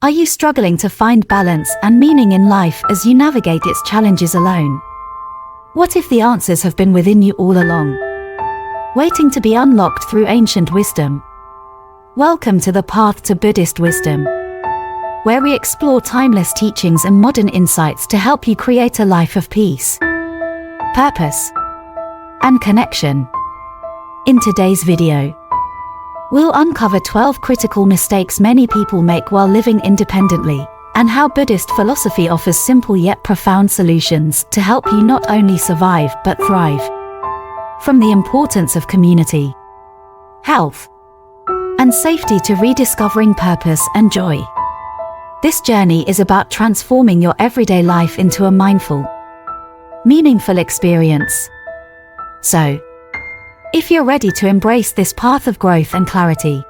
Are you struggling to find balance and meaning in life as you navigate its challenges alone? What if the answers have been within you all along, waiting to be unlocked through ancient wisdom? Welcome to the Path to Buddhist Wisdom, where we explore timeless teachings and modern insights to help you create a life of peace, purpose, and connection. In today's video, we'll uncover 12 critical mistakes many people make while living independently, and how Buddhist philosophy offers simple yet profound solutions to help you not only survive but thrive. From the importance of community, health, and safety to rediscovering purpose and joy, this journey is about transforming your everyday life into a mindful, meaningful experience. So, if you're ready to embrace this path of growth and clarity,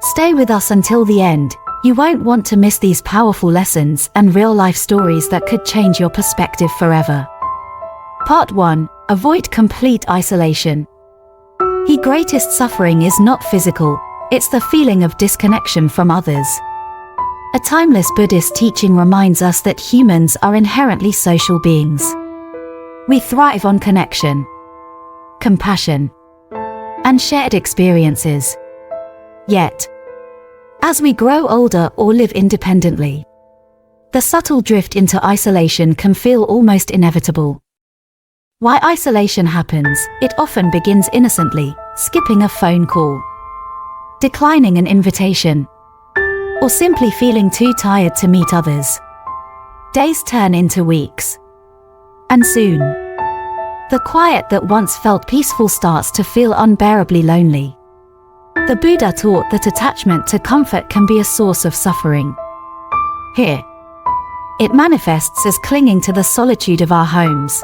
stay with us until the end. You won't want to miss these powerful lessons and real-life stories that could change your perspective forever. Part 1. Avoid complete isolation. The greatest suffering is not physical, it's the feeling of disconnection from others. A timeless Buddhist teaching reminds us that humans are inherently social beings. We thrive on connection, compassion, and shared experiences. Yet, as we grow older or live independently, the subtle drift into isolation can feel almost inevitable. Why isolation happens? It often begins innocently, skipping a phone call, declining an invitation, or simply feeling too tired to meet others. Days turn into weeks, and soon, the quiet that once felt peaceful starts to feel unbearably lonely. The Buddha taught that attachment to comfort can be a source of suffering. Here, it manifests as clinging to the solitude of our homes,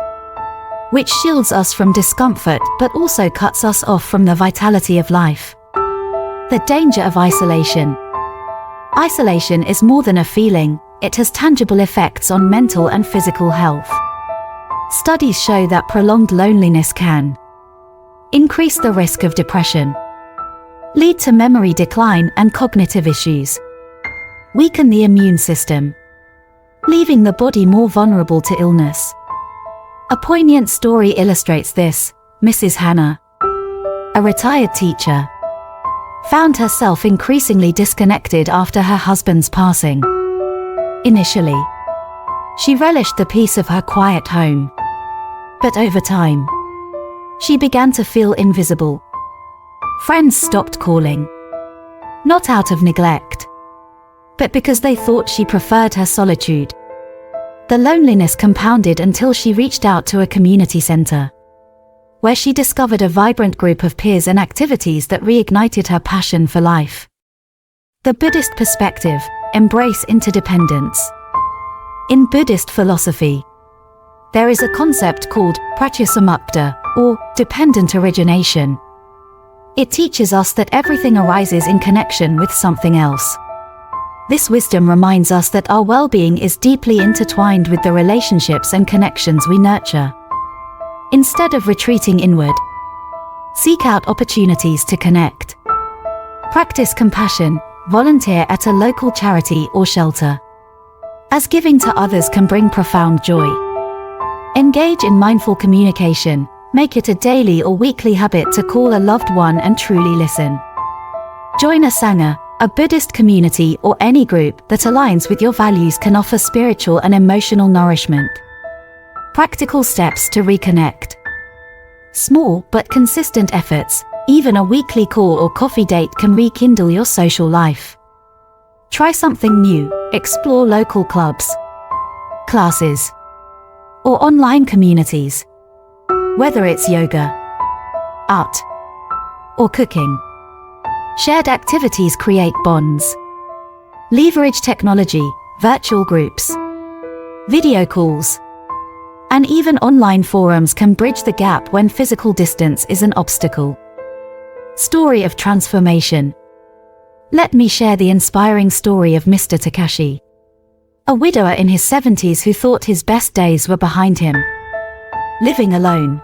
which shields us from discomfort but also cuts us off from the vitality of life. The danger of isolation. Isolation is more than a feeling, it has tangible effects on mental and physical health. Studies show that prolonged loneliness can increase the risk of depression, lead to memory decline and cognitive issues, weaken the immune system, leaving the body more vulnerable to illness. A poignant story illustrates this. Mrs. Hannah, a retired teacher, found herself increasingly disconnected after her husband's passing. Initially, she relished the peace of her quiet home, but over time, she began to feel invisible. Friends stopped calling, not out of neglect, but because they thought she preferred her solitude. The loneliness compounded until she reached out to a community center, where she discovered a vibrant group of peers and activities that reignited her passion for life. The Buddhist perspective: embrace interdependence. In Buddhist philosophy, there is a concept called pratyasamukta, or dependent origination. It teaches us that everything arises in connection with something else. This wisdom reminds us that our well-being is deeply intertwined with the relationships and connections we nurture. Instead of retreating inward, seek out opportunities to connect. Practice compassion, volunteer at a local charity or shelter, as giving to others can bring profound joy. Engage in mindful communication, make it a daily or weekly habit to call a loved one and truly listen. Join a Sangha, a Buddhist community or any group that aligns with your values can offer spiritual and emotional nourishment. Practical steps to reconnect. Small but consistent efforts, even a weekly call or coffee date, can rekindle your social life. Try something new, explore local clubs, classes, or online communities. Whether it's yoga, art, or cooking, shared activities create bonds. Leverage technology, virtual groups, video calls, and even online forums can bridge the gap when physical distance is an obstacle. Story of transformation. Let me share the inspiring story of Mr. Takashi, a widower in his 70s who thought his best days were behind him. Living alone,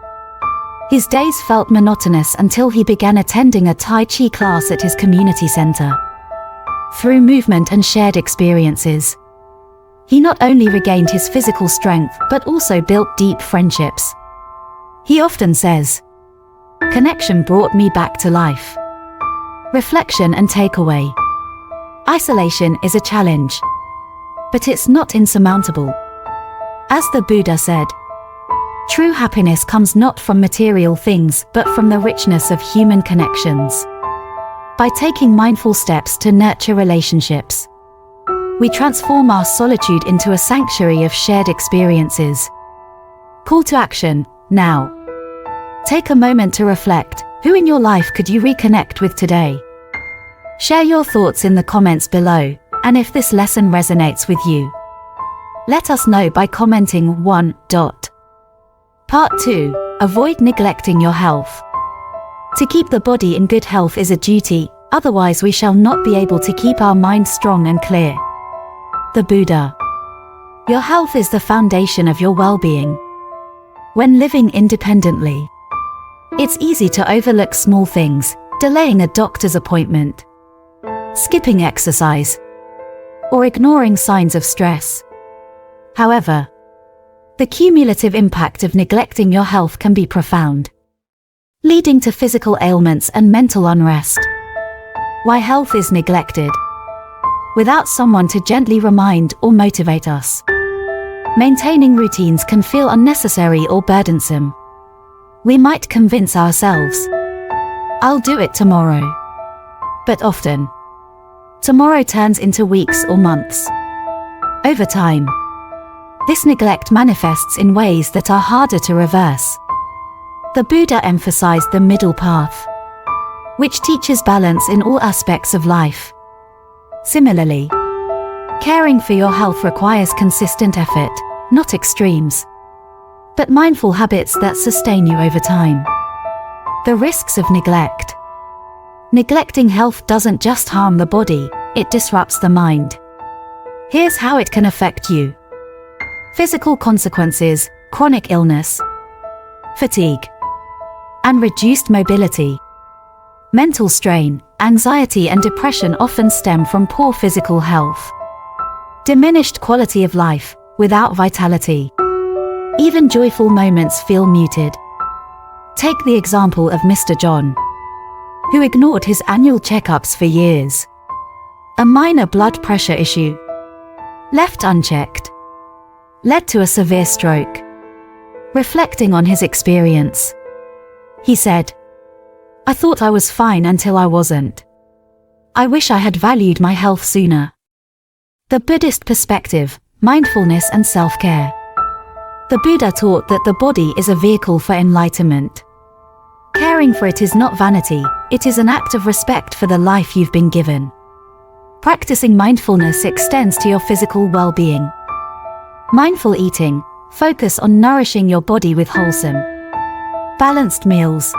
his days felt monotonous until he began attending a Tai Chi class at his community center. through movement and shared experiences. He not only regained his physical strength but also built deep friendships. He often says, "Connection brought me back to life." Reflection and takeaway. Isolation is a challenge, but it's not insurmountable. As the Buddha said, true happiness comes not from material things but from the richness of human connections. By taking mindful steps to nurture relationships, we transform our solitude into a sanctuary of shared experiences. Call to action, now. Take a moment to reflect. Who in your life could you reconnect with today? Share your thoughts in the comments below, and if this lesson resonates with you, let us know by commenting 1. Part 2. Avoid neglecting your health. To keep the body in good health is a duty, otherwise we shall not be able to keep our mind strong and clear. The Buddha. Your health is the foundation of your well-being. When living independently, it's easy to overlook small things, delaying a doctor's appointment, skipping exercise, or ignoring signs of stress. However, the cumulative impact of neglecting your health can be profound, leading to physical ailments and mental unrest. Why health is neglected? Without someone to gently remind or motivate us, maintaining routines can feel unnecessary or burdensome. We might convince ourselves, "I'll do it tomorrow." But often, tomorrow turns into weeks or months. Over time, this neglect manifests in ways that are harder to reverse. The Buddha emphasized the middle path, which teaches balance in all aspects of life. Similarly, caring for your health requires consistent effort, not extremes, but mindful habits that sustain you over time. The risks of neglect. Neglecting health doesn't just harm the body, it disrupts the mind. Here's how it can affect you. Physical consequences: chronic illness, fatigue, and reduced mobility. Mental strain, anxiety and depression often stem from poor physical health. Diminished quality of life, without vitality, even joyful moments feel muted. Take the example of Mr. John, who ignored his annual checkups for years. A minor blood pressure issue, left unchecked, led to a severe stroke. Reflecting on his experience, he said, "I thought I was fine until I wasn't. I wish I had valued my health sooner." The Buddhist perspective, mindfulness and self-care. The Buddha taught that the body is a vehicle for enlightenment. Caring for it is not vanity, it is an act of respect for the life you've been given. Practicing mindfulness extends to your physical well-being. Mindful eating, focus on nourishing your body with wholesome, balanced meals.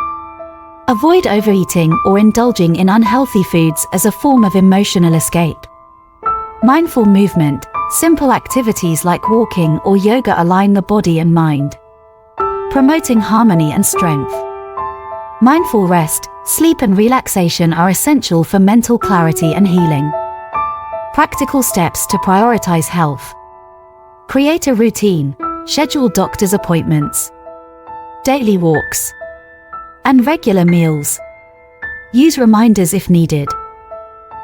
Avoid overeating or indulging in unhealthy foods as a form of emotional escape. Mindful movement, simple activities like walking or yoga align the body and mind, promoting harmony and strength. Mindful rest, sleep and relaxation are essential for mental clarity and healing. Practical steps to prioritize health. Create a routine, schedule doctor's appointments, daily walks, and regular meals. Use reminders if needed.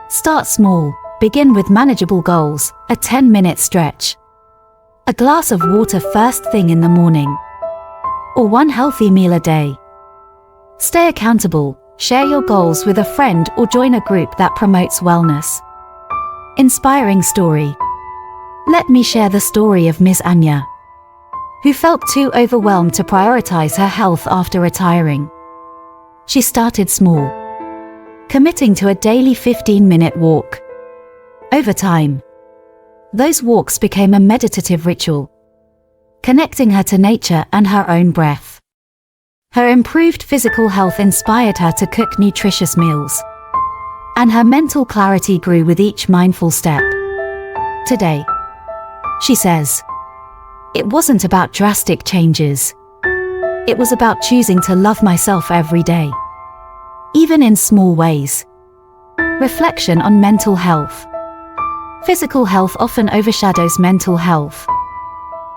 Start small, begin with manageable goals, a 10-minute stretch, a glass of water first thing in the morning, or one healthy meal a day. Stay accountable, share your goals with a friend or join a group that promotes wellness. Inspiring story. Let me share the story of Ms. Anya, who felt too overwhelmed to prioritize her health after retiring. She started small, committing to a daily 15-minute walk. Over time, those walks became a meditative ritual, connecting her to nature and her own breath. Her improved physical health inspired her to cook nutritious meals, and her mental clarity grew with each mindful step. Today, she says, it wasn't about drastic changes. It was about choosing to love myself every day, even in small ways. Reflection on mental health. Physical health often overshadows mental health,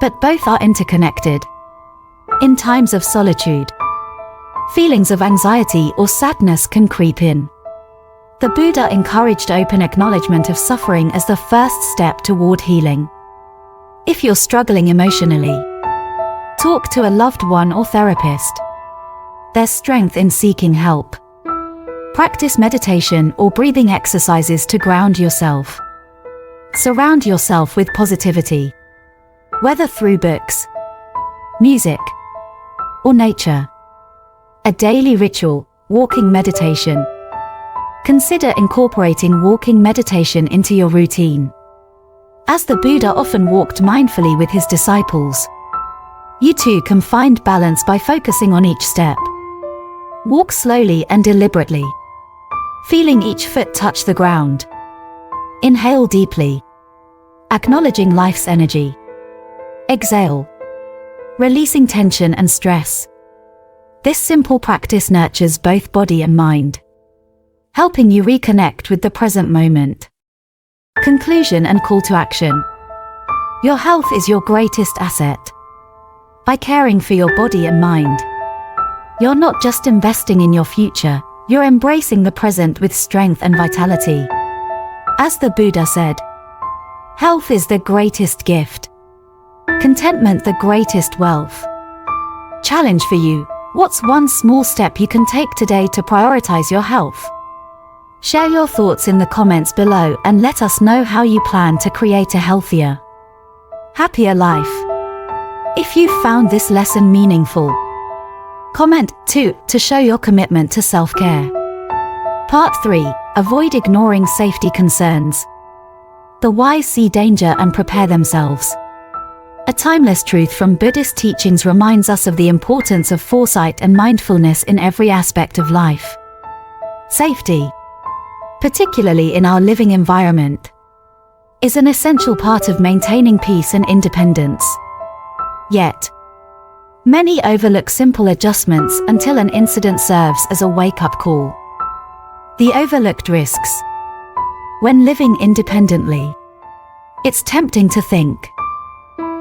but both are interconnected. In times of solitude, feelings of anxiety or sadness can creep in. The Buddha encouraged open acknowledgement of suffering as the first step toward healing. If you're struggling emotionally, talk to a loved one or therapist. There's strength in seeking help. Practice meditation or breathing exercises to ground yourself. Surround yourself with positivity, whether through books, music, or nature. A daily ritual, walking meditation. Consider incorporating walking meditation into your routine. As the Buddha often walked mindfully with his disciples, you too can find balance by focusing on each step. Walk slowly and deliberately, feeling each foot touch the ground. Inhale deeply, acknowledging life's energy. Exhale, releasing tension and stress. This simple practice nurtures both body and mind, helping you reconnect with the present moment. Conclusion and call to action. Your health is your greatest asset. By caring for your body and mind, you're not just investing in your future, you're embracing the present with strength and vitality. As the Buddha said, health is the greatest gift, contentment the greatest wealth. Challenge for you: what's one small step you can take today to prioritize your health? Share your thoughts in the comments below and let us know how you plan to create a healthier, happier life. If you found this lesson meaningful, comment 2 to show your commitment to self-care. Part 3. Avoid ignoring safety concerns. The wise see danger and prepare themselves. A timeless truth from Buddhist teachings reminds us of the importance of foresight and mindfulness in every aspect of life. Safety, particularly in our living environment, is an essential part of maintaining peace and independence. Yet, many overlook simple adjustments until an incident serves as a wake-up call. The overlooked risks. When living independently, it's tempting to think,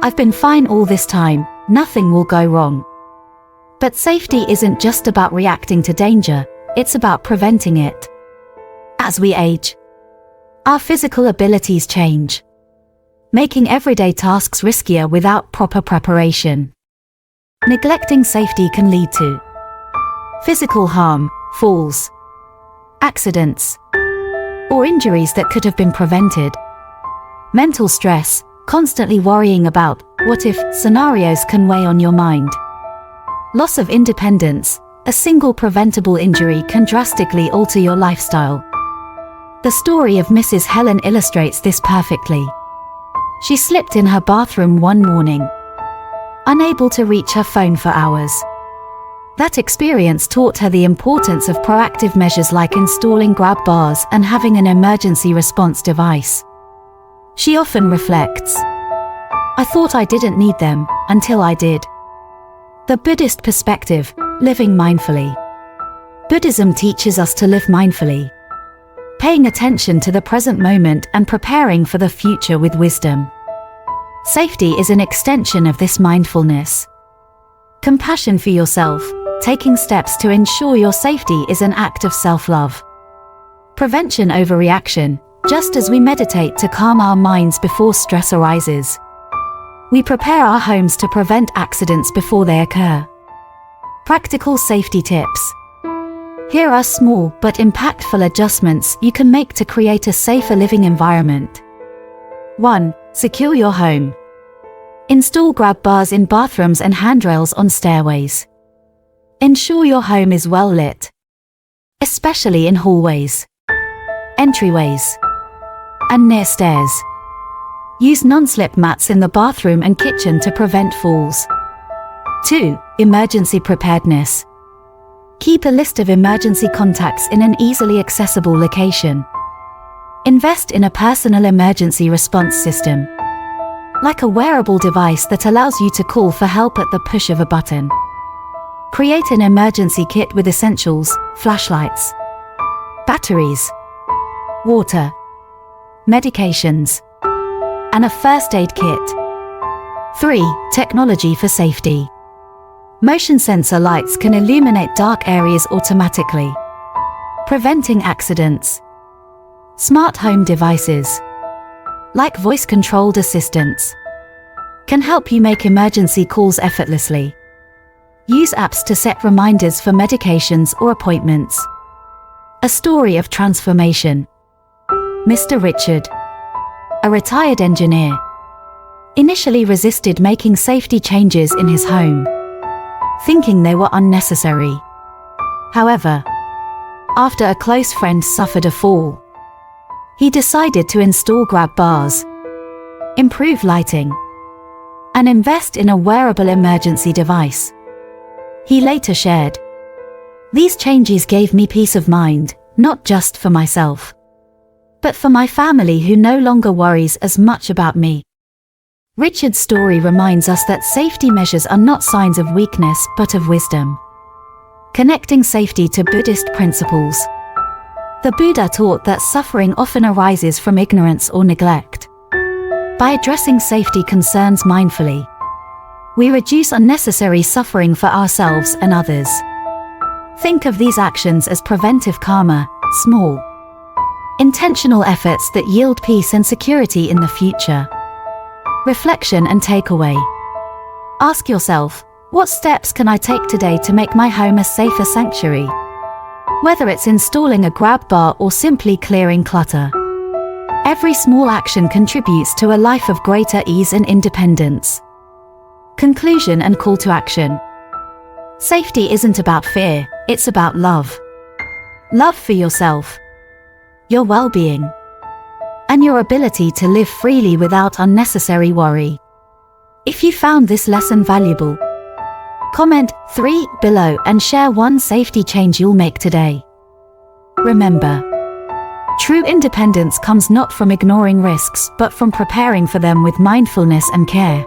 I've been fine all this time, nothing will go wrong. But safety isn't just about reacting to danger, it's about preventing it. As we age, our physical abilities change, making everyday tasks riskier without proper preparation. Neglecting safety can lead to physical harm, falls, accidents, or injuries that could have been prevented. Mental stress, constantly worrying about what-if scenarios can weigh on your mind. Loss of independence, a single preventable injury can drastically alter your lifestyle. The story of Mrs. Helen illustrates this perfectly. She slipped in her bathroom one morning, unable to reach her phone for hours. That experience taught her the importance of proactive measures like installing grab bars and having an emergency response device. She often reflects, I thought I didn't need them, until I did. The Buddhist perspective, living mindfully. Buddhism teaches us to live mindfully, paying attention to the present moment and preparing for the future with wisdom. Safety is an extension of this mindfulness. Compassion for yourself, taking steps to ensure your safety is an act of self-love. Prevention over reaction, just as we meditate to calm our minds before stress arises, we prepare our homes to prevent accidents before they occur. Practical safety tips. Here are small but impactful adjustments you can make to create a safer living environment. 1. Secure your home. Install grab bars in bathrooms and handrails on stairways. Ensure your home is well lit, especially in hallways, entryways, and near stairs. Use non-slip mats in the bathroom and kitchen to prevent falls. 2. Emergency preparedness. Keep a list of emergency contacts in an easily accessible location. Invest in a personal emergency response system, like a wearable device that allows you to call for help at the push of a button. Create an emergency kit with essentials, flashlights, batteries, water, medications, and a first aid kit. 3. Technology for safety. Motion sensor lights can illuminate dark areas automatically, preventing accidents. Smart home devices, like voice-controlled assistants, can help you make emergency calls effortlessly. Use apps to set reminders for medications or appointments. A story of transformation. Mr. Richard, a retired engineer, initially resisted making safety changes in his home, thinking they were unnecessary. However, after a close friend suffered a fall, he decided to install grab bars, improve lighting, and invest in a wearable emergency device. He later shared, "These changes gave me peace of mind, not just for myself, but for my family who no longer worries as much about me." Richard's story reminds us that safety measures are not signs of weakness but of wisdom. Connecting safety to Buddhist principles. The Buddha taught that suffering often arises from ignorance or neglect. By addressing safety concerns mindfully, we reduce unnecessary suffering for ourselves and others. Think of these actions as preventive karma, small, intentional efforts that yield peace and security in the future. Reflection and takeaway. Ask yourself, what steps can I take today to make my home a safer sanctuary? Whether it's installing a grab bar or simply clearing clutter, every small action contributes to a life of greater ease and independence. Conclusion and call to action. Safety isn't about fear, it's about love. Love for yourself, your well-being, and your ability to live freely without unnecessary worry. If you found this lesson valuable, comment 3 below and share one safety change you'll make today. Remember, true independence comes not from ignoring risks but from preparing for them with mindfulness and care.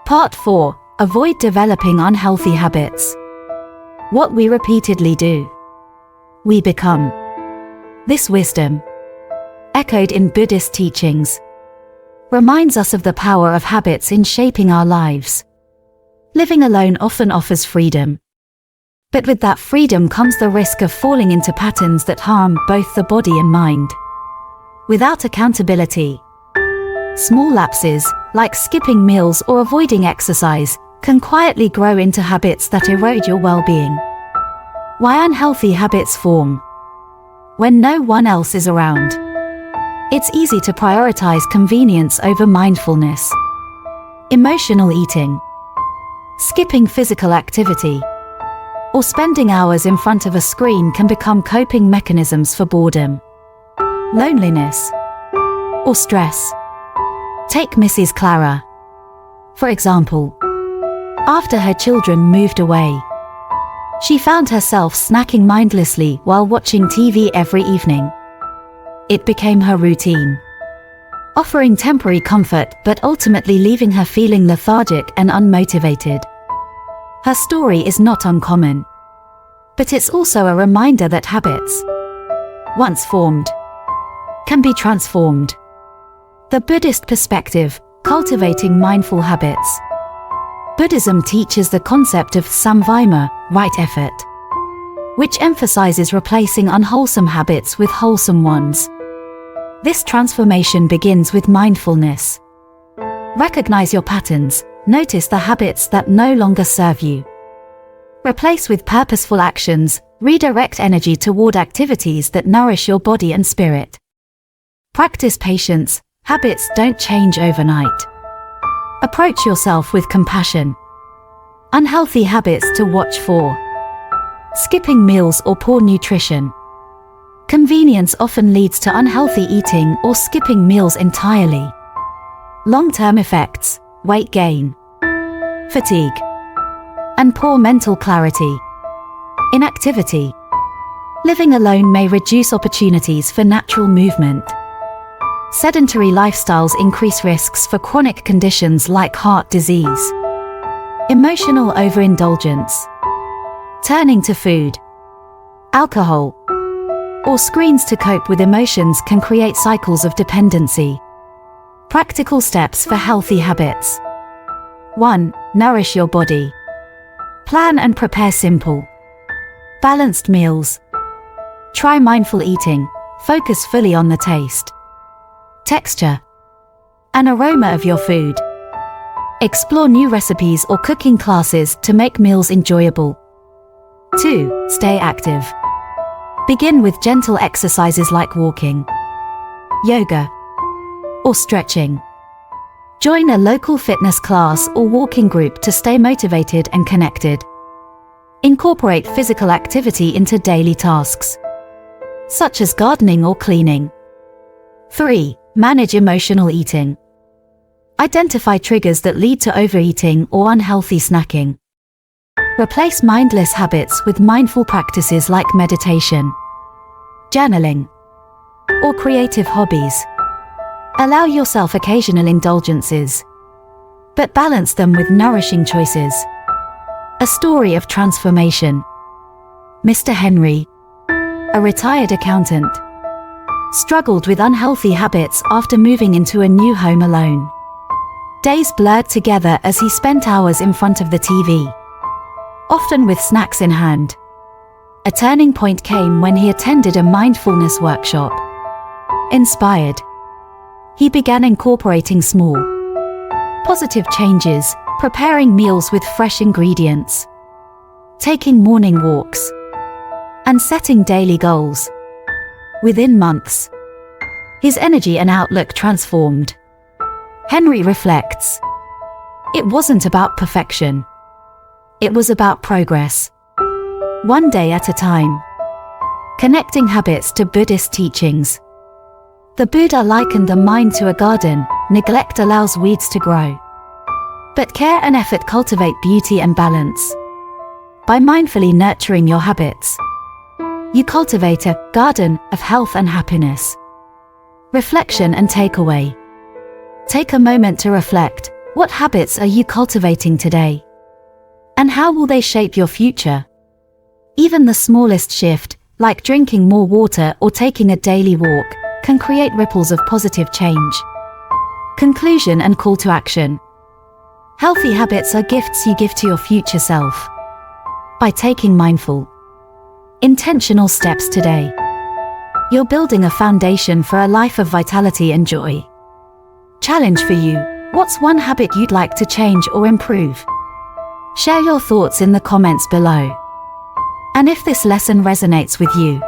Part 4. Avoid developing unhealthy habits. What we repeatedly do, we become. This wisdom, echoed in Buddhist teachings, reminds us of the power of habits in shaping our lives. Living alone often offers freedom, but with that freedom comes the risk of falling into patterns that harm both the body and mind. Without accountability, small lapses, like skipping meals or avoiding exercise, can quietly grow into habits that erode your well-being. Why unhealthy habits form? When no one else is around, it's easy to prioritize convenience over mindfulness. Emotional eating, skipping physical activity, or spending hours in front of a screen can become coping mechanisms for boredom, loneliness, or stress. Take Mrs. Clara, for example. After her children moved away, she found herself snacking mindlessly while watching TV every evening. It became her routine, offering temporary comfort but ultimately leaving her feeling lethargic and unmotivated. Her story is not uncommon, but it's also a reminder that habits, once formed, can be transformed. The Buddhist perspective, cultivating mindful habits. Buddhism teaches the concept of samvima, right effort, which emphasizes replacing unwholesome habits with wholesome ones. This transformation begins with mindfulness. Recognize your patterns, notice the habits that no longer serve you. Replace with purposeful actions, redirect energy toward activities that nourish your body and spirit. Practice patience. Habits don't change overnight. Approach yourself with compassion. Unhealthy habits to watch for: skipping meals or poor nutrition. Convenience often leads to unhealthy eating or skipping meals entirely. Long-term effects: weight gain, fatigue, and poor mental clarity. Inactivity. Living alone may reduce opportunities for natural movement. Sedentary lifestyles increase risks for chronic conditions like heart disease. Emotional overindulgence. Turning to food, alcohol, or screens to cope with emotions can create cycles of dependency. Practical steps for healthy habits. 1. Nourish your body. Plan and prepare simple, balanced meals. Try mindful eating, focus fully on the taste, texture, and aroma of your food. Explore new recipes or cooking classes to make meals enjoyable. 2. Stay active. Begin with gentle exercises like walking, yoga, or stretching. Join a local fitness class or walking group to stay motivated and connected. Incorporate physical activity into daily tasks, such as gardening or cleaning. 3. Manage emotional eating. Identify triggers that lead to overeating or unhealthy snacking. Replace mindless habits with mindful practices like meditation, journaling, or creative hobbies. Allow yourself occasional indulgences, but balance them with nourishing choices. A story of transformation. Mr. Henry, a retired accountant, struggled with unhealthy habits after moving into a new home alone. Days blurred together as he spent hours in front of the TV, often with snacks in hand. A turning point came when he attended a mindfulness workshop. Inspired, he began incorporating small, positive changes, preparing meals with fresh ingredients, taking morning walks, and setting daily goals. Within months, his energy and outlook transformed. Henry reflects, "It wasn't about perfection. It was about progress. One day at a time." Connecting habits to Buddhist teachings. The Buddha likened the mind to a garden. Neglect allows weeds to grow, but care and effort cultivate beauty and balance. By mindfully nurturing your habits, you cultivate a garden of health and happiness. Reflection and takeaway. Take a moment to reflect. What habits are you cultivating today? And how will they shape your future? Even the smallest shift, like drinking more water or taking a daily walk, can create ripples of positive change. Conclusion and call to action. Healthy habits are gifts you give to your future self. By taking mindful, intentional steps today, you're building a foundation for a life of vitality and joy. Challenge for you: what's one habit you'd like to change or improve? Share your thoughts in the comments below. And if this lesson resonates with you,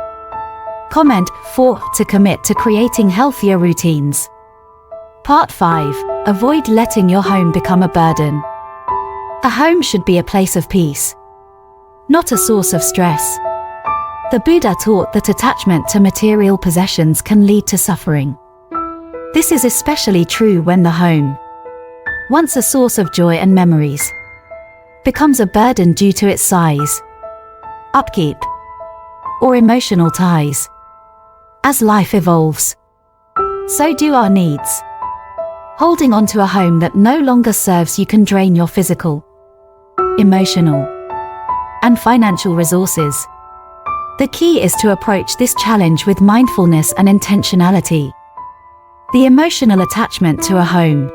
comment 4 to commit to creating healthier routines. Part 5. Avoid letting your home become a burden. A home should be a place of peace, not a source of stress. The Buddha taught that attachment to material possessions can lead to suffering. This is especially true when the home, once a source of joy and memories, becomes a burden due to its size, upkeep, or emotional ties. As life evolves, so do our needs. Holding on to a home that no longer serves you can drain your physical, emotional, and financial resources. The key is to approach this challenge with mindfulness and intentionality. The emotional attachment to a home.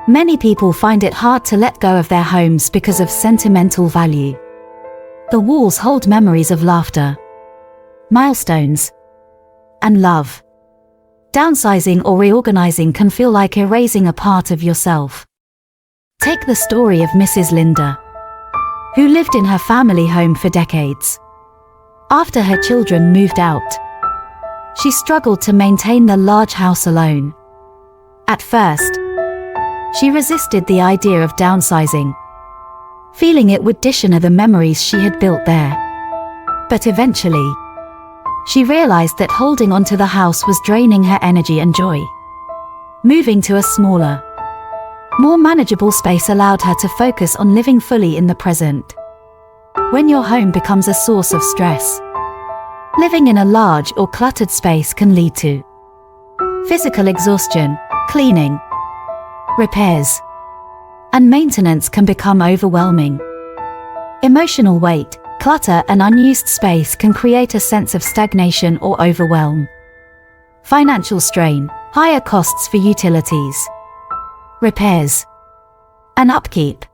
Many people find it hard to let go of their homes because of sentimental value. The walls hold memories of laughter, milestones, and love. Downsizing or reorganizing can feel like erasing a part of yourself. Take the story of Mrs. Linda, who lived in her family home for decades. After her children moved out, she struggled to maintain the large house alone. At first, she resisted the idea of downsizing, feeling it would dishonor the memories she had built there. But eventually, she realized that holding onto the house was draining her energy and joy. Moving to a smaller, more manageable space allowed her to focus on living fully in the present. When your home becomes a source of stress, living in a large or cluttered space can lead to physical exhaustion. Cleaning, repairs, and maintenance can become overwhelming. Emotional weight. Clutter and unused space can create a sense of stagnation or overwhelm. Financial strain, higher costs for utilities, repairs, and upkeep.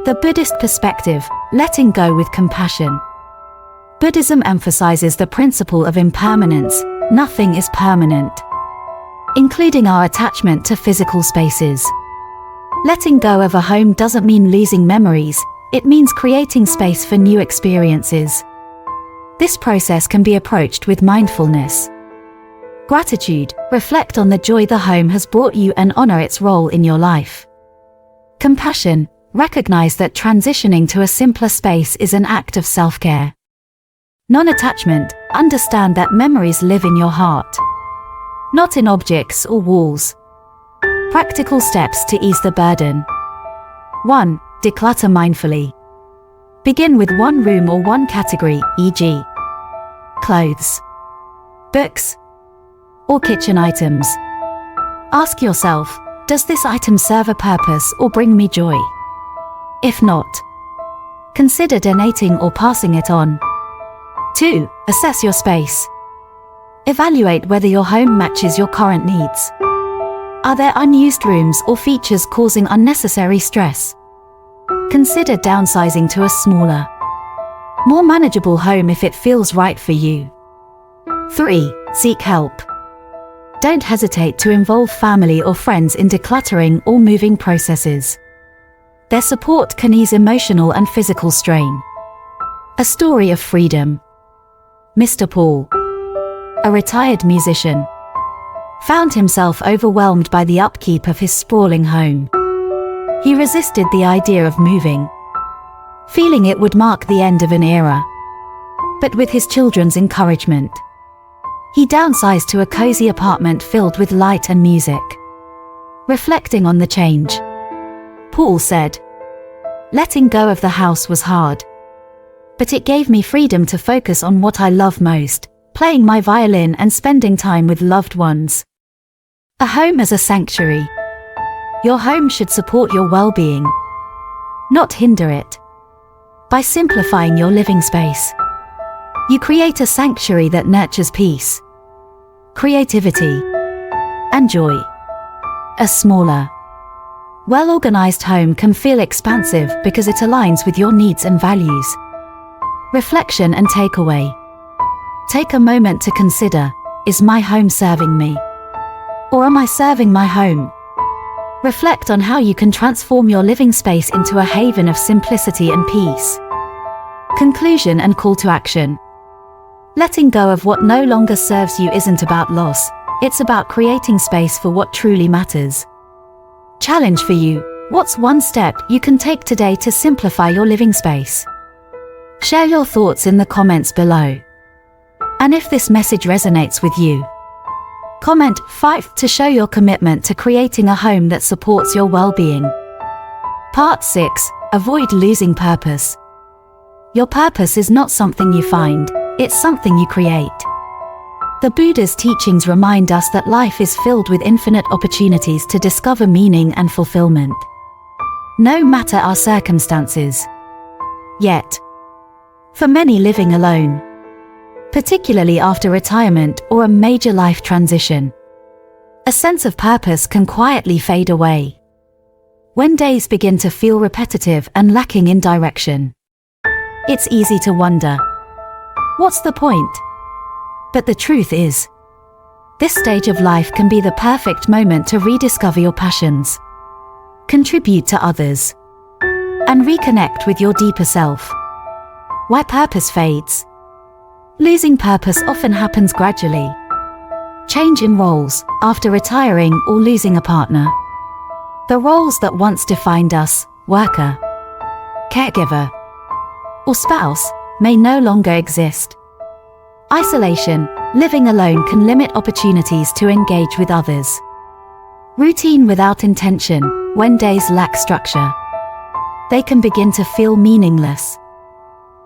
The Buddhist perspective, letting go with compassion. Buddhism emphasizes the principle of impermanence, nothing is permanent, including our attachment to physical spaces. Letting go of a home doesn't mean losing memories, it means creating space for new experiences. This process can be approached with mindfulness. Gratitude, reflect on the joy the home has brought you and honor its role in your life. Compassion, recognize that transitioning to a simpler space is an act of self-care. Non-attachment, understand that memories live in your heart, not in objects or walls. Practical steps to ease the burden. 1. Declutter mindfully. Begin with one room or one category, e.g., clothes, books, or kitchen items. Ask yourself, does this item serve a purpose or bring me joy? If not, consider donating or passing it on. 2. Assess your space. Evaluate whether your home matches your current needs. Are there unused rooms or features causing unnecessary stress? Consider downsizing to a smaller, more manageable home if it feels right for you. 3. Seek help. Don't hesitate to involve family or friends in decluttering or moving processes. Their support can ease emotional and physical strain. A story of freedom. Mr. Paul, a retired musician, found himself overwhelmed by the upkeep of his sprawling home. He resisted the idea of moving, feeling it would mark the end of an era. But with his children's encouragement, he downsized to a cozy apartment filled with light and music. Reflecting on the change, Paul said, "Letting go of the house was hard, but it gave me freedom to focus on what I love most, playing my violin and spending time with loved ones." A home as a sanctuary. Your home should support your well-being, not hinder it. By simplifying your living space, you create a sanctuary that nurtures peace, creativity, and joy. A smaller, well-organized home can feel expansive because it aligns with your needs and values. Reflection and takeaway. Take a moment to consider, is my home serving me? Or am I serving my home? Reflect on how you can transform your living space into a haven of simplicity and peace. Conclusion and call to action. Letting go of what no longer serves you isn't about loss, it's about creating space for what truly matters. Challenge for you, what's one step you can take today to simplify your living space? Share your thoughts in the comments below. And if this message resonates with you, comment 5 to show your commitment to creating a home that supports your well-being. Part 6. Avoid losing purpose. Your purpose is not something you find, it's something you create. The Buddha's teachings remind us that life is filled with infinite opportunities to discover meaning and fulfillment, no matter our circumstances. Yet, for many living alone, particularly after retirement or a major life transition, a sense of purpose can quietly fade away. When days begin to feel repetitive and lacking in direction, it's easy to wonder, what's the point? But the truth is, this stage of life can be the perfect moment to rediscover your passions, contribute to others, and reconnect with your deeper self. Why purpose fades? Losing purpose often happens gradually. Change in roles, after retiring or losing a partner. The roles that once defined us, worker, caregiver, or spouse, may no longer exist. Isolation, living alone can limit opportunities to engage with others. Routine without intention, when days lack structure, they can begin to feel meaningless.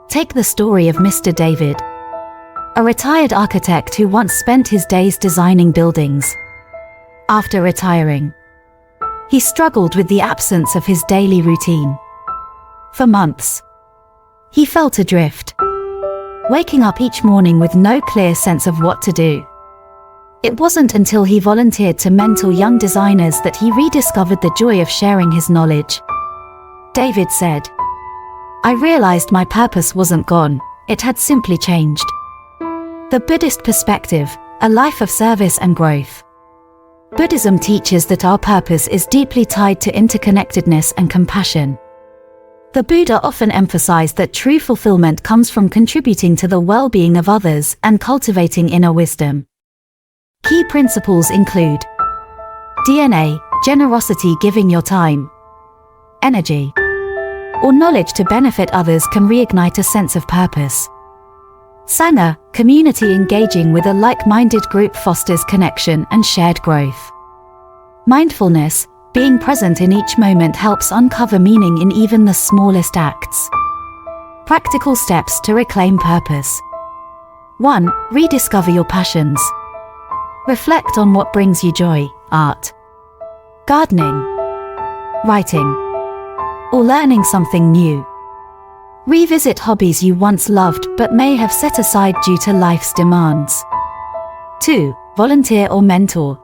Take the story of Mr. David, a retired architect who once spent his days designing buildings. After retiring, he struggled with the absence of his daily routine. For months, He felt adrift, waking up each morning with no clear sense of what to do. It wasn't until he volunteered to mentor young designers that he rediscovered the joy of sharing his knowledge. David said, "I realized my purpose wasn't gone, it had simply changed." The Buddhist perspective, a life of service and growth. Buddhism teaches that our purpose is deeply tied to interconnectedness and compassion. The Buddha often emphasized that true fulfillment comes from contributing to the well-being of others and cultivating inner wisdom. Key principles include DNA, generosity, giving your time, energy, or knowledge to benefit others can reignite a sense of purpose. Sangha, community, engaging with a like-minded group fosters connection and shared growth. Mindfulness, being present in each moment helps uncover meaning in even the smallest acts. Practical steps to reclaim purpose. 1. Rediscover your passions. Reflect on what brings you joy: art, gardening, writing, or learning something new. Revisit hobbies you once loved but may have set aside due to life's demands. 2. Volunteer or mentor.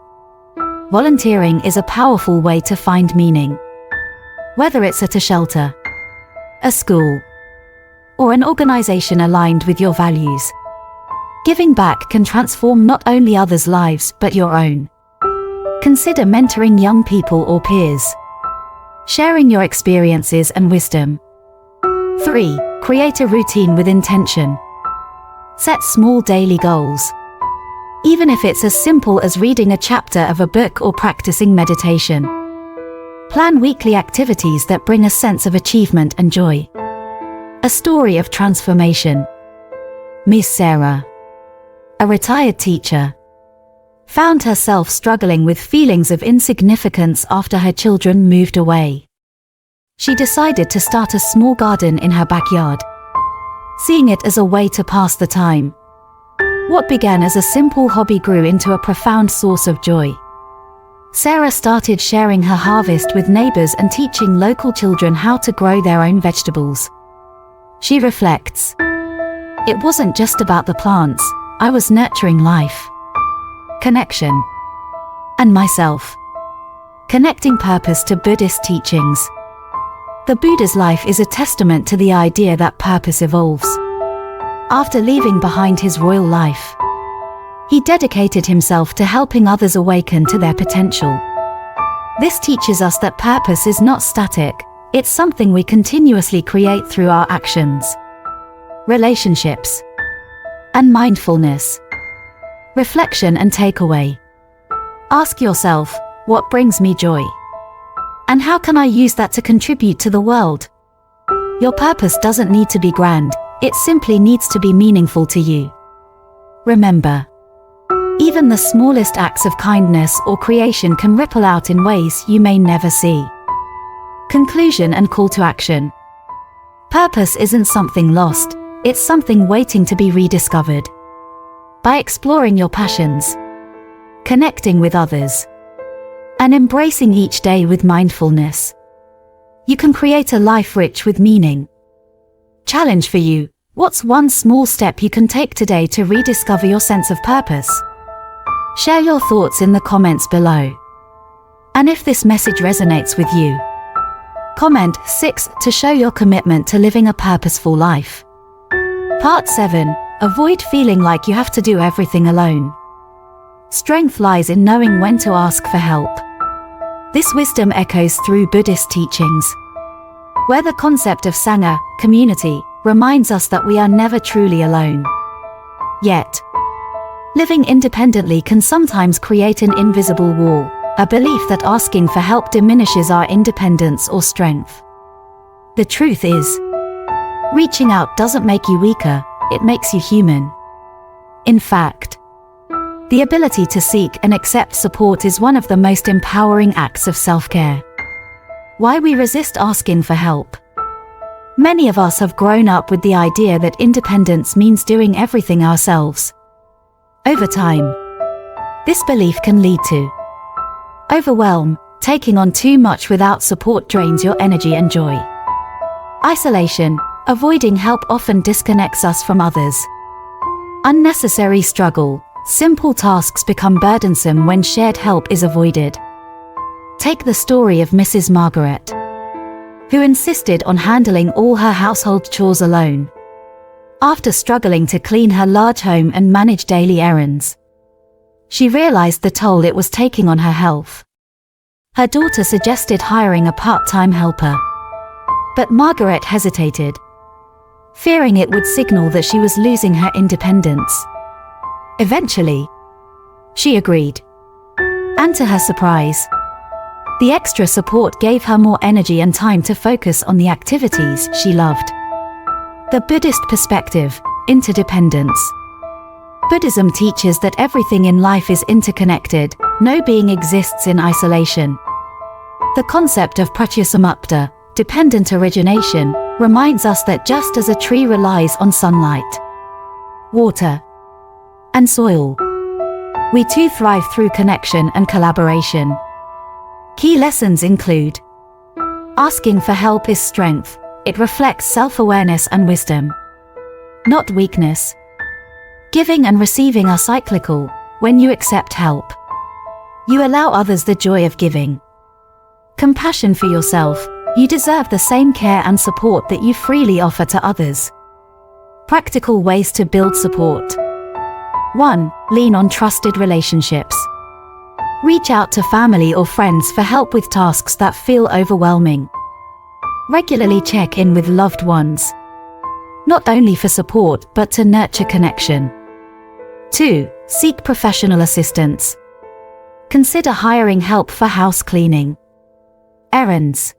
Volunteering is a powerful way to find meaning. Whether it's at a shelter, a school, or an organization aligned with your values, giving back can transform not only others' lives but your own. Consider mentoring young people or peers, sharing your experiences and wisdom. 3. Create a routine with intention. Set small daily goals. Even if it's as simple as reading a chapter of a book or practicing meditation. Plan weekly activities that bring a sense of achievement and joy. A story of transformation. Miss Sarah, a retired teacher, found herself struggling with feelings of insignificance after her children moved away. She decided to start a small garden in her backyard, seeing it as a way to pass the time. What began as a simple hobby grew into a profound source of joy. Sarah started sharing her harvest with neighbors and teaching local children how to grow their own vegetables. She reflects, "It wasn't just about the plants, I was nurturing life, connection, and myself." Connecting purpose to Buddhist teachings. The Buddha's life is a testament to the idea that purpose evolves. After leaving behind his royal life, he dedicated himself to helping others awaken to their potential. This teaches us that purpose is not static, it's something we continuously create through our actions, relationships, and mindfulness. Reflection and takeaway. Ask yourself, what brings me joy? And how can I use that to contribute to the world? Your purpose doesn't need to be grand, it simply needs to be meaningful to you. Remember, even the smallest acts of kindness or creation can ripple out in ways you may never see. Conclusion and call to action. Purpose isn't something lost, it's something waiting to be rediscovered. By exploring your passions, connecting with others, and embracing each day with mindfulness, you can create a life rich with meaning. Challenge for you, what's one small step you can take today to rediscover your sense of purpose? Share your thoughts in the comments below. And if this message resonates with you, comment 6 to show your commitment to living a purposeful life. Part 7. Avoid feeling like you have to do everything alone. Strength lies in knowing when to ask for help. This wisdom echoes through Buddhist teachings, where the concept of Sangha, community, reminds us that we are never truly alone. Yet, living independently can sometimes create an invisible wall, a belief that asking for help diminishes our independence or strength. The truth is, reaching out doesn't make you weaker, it makes you human. In fact, the ability to seek and accept support is one of the most empowering acts of self-care. Why we resist asking for help? Many of us have grown up with the idea that independence means doing everything ourselves. Over time, this belief can lead to overwhelm. Taking on too much without support drains your energy and joy. Isolation. Avoiding help often disconnects us from others. Unnecessary struggle. Simple tasks become burdensome when shared help is avoided. Take the story of Mrs. Margaret, who insisted on handling all her household chores alone. After struggling to clean her large home and manage daily errands, she realized the toll it was taking on her health. Her daughter suggested hiring a part-time helper, but Margaret hesitated, fearing it would signal that she was losing her independence. Eventually, she agreed. And to her surprise, the extra support gave her more energy and time to focus on the activities she loved. The Buddhist perspective, interdependence. Buddhism teaches that everything in life is interconnected, no being exists in isolation. The concept of pratyasamupta, dependent origination, reminds us that just as a tree relies on sunlight, water, and soil, we too thrive through connection and collaboration. Key lessons include: asking for help is strength. It reflects self-awareness and wisdom, not weakness. Giving and receiving are cyclical. When you accept help, you allow others the joy of giving. Compassion for yourself. You deserve the same care and support that you freely offer to others. Practical ways to build support. 1. Lean on trusted relationships. Reach out to family or friends for help with tasks that feel overwhelming. Regularly check in with loved ones, not only for support but to nurture connection. 2. Seek professional assistance. Consider hiring help for house cleaning, errands,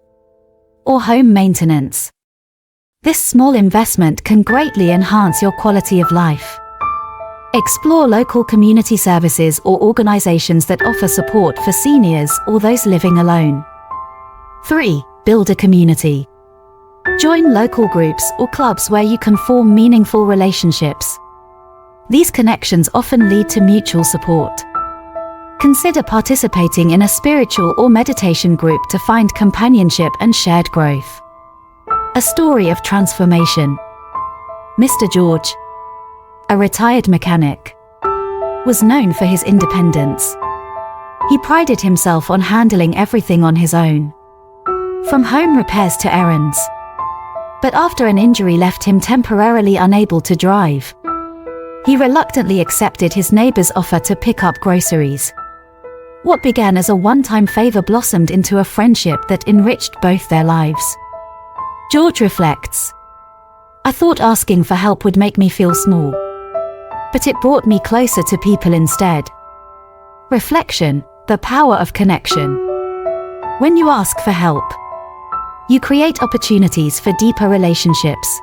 or home maintenance. This small investment can greatly enhance your quality of life. Explore local community services or organizations that offer support for seniors or those living alone. 3. Build a community. Join local groups or clubs where you can form meaningful relationships. These connections often lead to mutual support. Consider participating in a spiritual or meditation group to find companionship and shared growth. A story of transformation. Mr. George, a retired mechanic, was known for his independence. He prided himself on handling everything on his own, from home repairs to errands. But after an injury left him temporarily unable to drive, he reluctantly accepted his neighbor's offer to pick up groceries. What began as a one-time favor blossomed into a friendship that enriched both their lives. George reflects, "I thought asking for help would make me feel small, but it brought me closer to people instead." Reflection, the power of connection. When you ask for help, you create opportunities for deeper relationships.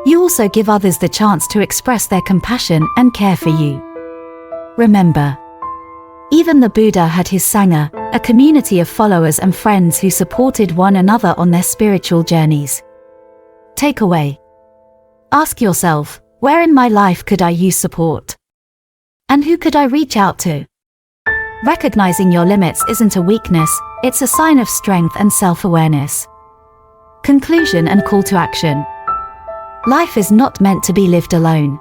You also give others the chance to express their compassion and care for you. Remember, even the Buddha had his Sangha, a community of followers and friends who supported one another on their spiritual journeys. Takeaway: ask yourself, where in my life could I use support? And who could I reach out to? Recognizing your limits isn't a weakness, it's a sign of strength and self-awareness. Conclusion and call to action. Life is not meant to be lived alone.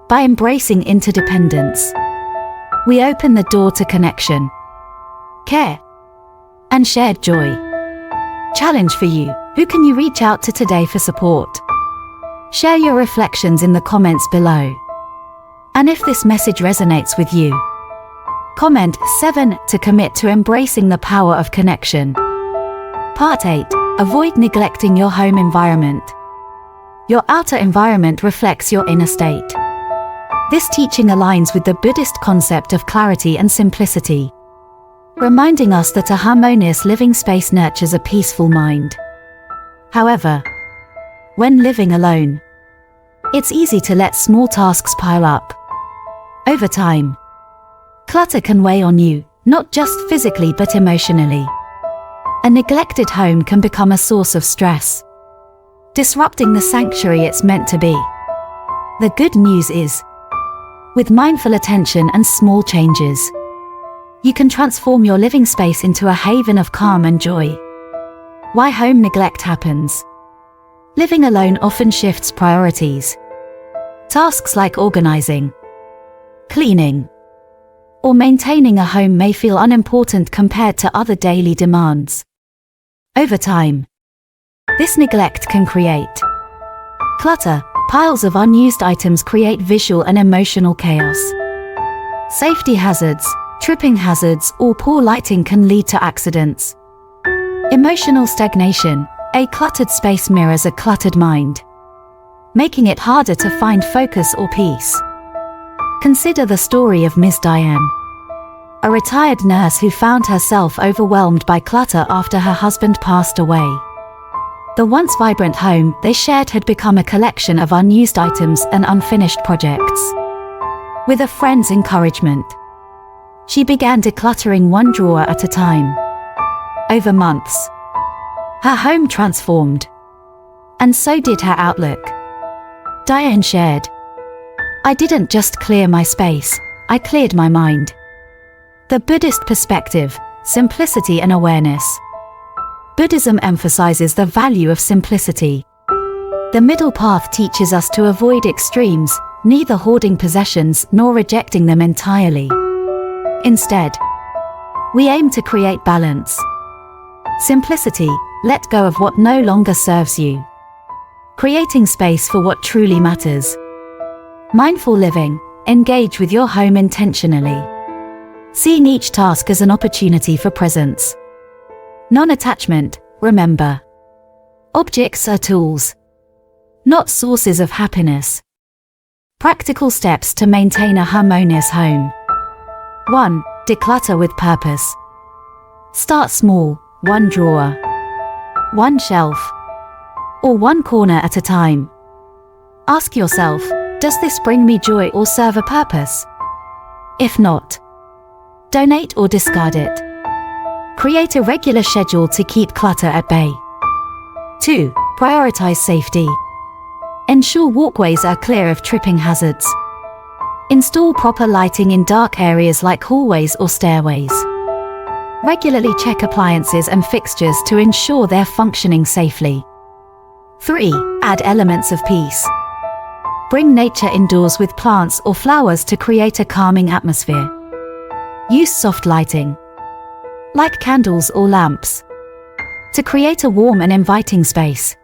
By embracing interdependence, we open the door to connection, care, and shared joy. Challenge for you: who can you reach out to today for support? Share your reflections in the comments below. And if this message resonates with you, comment 7 to commit to embracing the power of connection. Part 8. Avoid neglecting your home environment. Your outer environment reflects your inner state. This teaching aligns with the Buddhist concept of clarity and simplicity, reminding us that a harmonious living space nurtures a peaceful mind. However, when living alone, it's easy to let small tasks pile up. Over time, clutter can weigh on you, not just physically but emotionally. A neglected home can become a source of stress, disrupting the sanctuary it's meant to be. The good news is, with mindful attention and small changes, you can transform your living space into a haven of calm and joy. Why home neglect happens. Living alone often shifts priorities. Tasks like organizing, cleaning, or maintaining a home may feel unimportant compared to other daily demands. Over time, this neglect can create clutter. Piles of unused items create visual and emotional chaos. Safety hazards, tripping hazards, or poor lighting can lead to accidents. Emotional stagnation. A cluttered space mirrors a cluttered mind, making it harder to find focus or peace. Consider the story of Miss Diane, a retired nurse who found herself overwhelmed by clutter after her husband passed away. The once vibrant home they shared had become a collection of unused items and unfinished projects. With a friend's encouragement, she began decluttering one drawer at a time. Over months, her home transformed, and so did her outlook. Diane shared, "I didn't just clear my space, I cleared my mind." The Buddhist perspective, simplicity and awareness. Buddhism emphasizes the value of simplicity. The middle path teaches us to avoid extremes, neither hoarding possessions nor rejecting them entirely. Instead, we aim to create balance. Simplicity, let go of what no longer serves you. Creating space for what truly matters. Mindful living, engage with your home intentionally. Seeing each task as an opportunity for presence. Non-attachment, remember. Objects are tools, not sources of happiness. Practical steps to maintain a harmonious home. 1. Declutter with purpose. Start small, one drawer, one shelf, or one corner at a time. Ask yourself, does this bring me joy or serve a purpose? If not, donate or discard it. Create a regular schedule to keep clutter at bay. 2. Prioritize safety. Ensure walkways are clear of tripping hazards. Install proper lighting in dark areas like hallways or stairways. Regularly check appliances and fixtures to ensure they're functioning safely. 3. Add elements of peace. Bring nature indoors with plants or flowers to create a calming atmosphere. Use soft lighting, like candles or lamps, to create a warm and inviting space.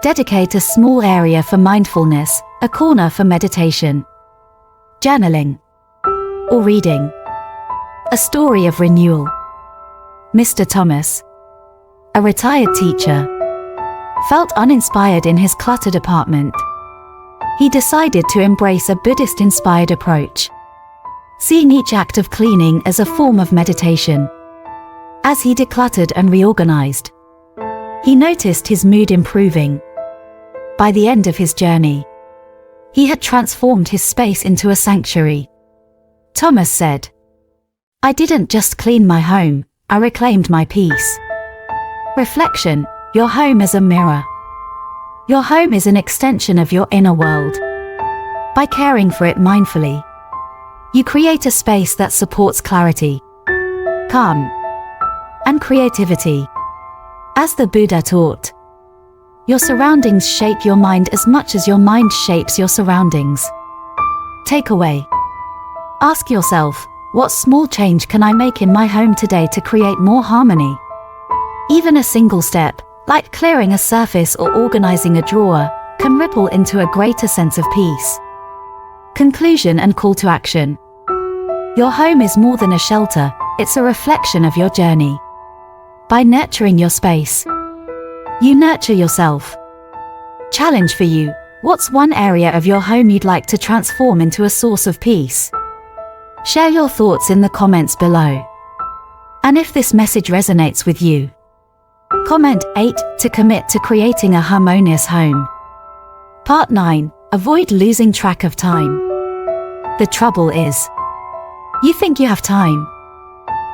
Dedicate a small area for mindfulness, a corner for meditation, journaling, or reading. A story of renewal. Mr. Thomas, a retired teacher, felt uninspired in his cluttered apartment. He decided to embrace a Buddhist-inspired approach, seeing each act of cleaning as a form of meditation. As he decluttered and reorganized, he noticed his mood improving. By the end of his journey, he had transformed his space into a sanctuary. Thomas said, "I didn't just clean my home, I reclaimed my peace." Reflection. Your home is a mirror. Your home is an extension of your inner world. By caring for it mindfully, you create a space that supports clarity, calm, and creativity. As the Buddha taught, your surroundings shape your mind as much as your mind shapes your surroundings. Takeaway. Ask yourself, what small change can I make in my home today to create more harmony? Even a single step, like clearing a surface or organizing a drawer, can ripple into a greater sense of peace. Conclusion and call to action. Your home is more than a shelter, it's a reflection of your journey. By nurturing your space, you nurture yourself. Challenge for you, what's one area of your home you'd like to transform into a source of peace? Share your thoughts in the comments below. And if this message resonates with you, comment 8 to commit to creating a harmonious home. Part 9. Avoid losing track of time. The trouble is, you think you have time.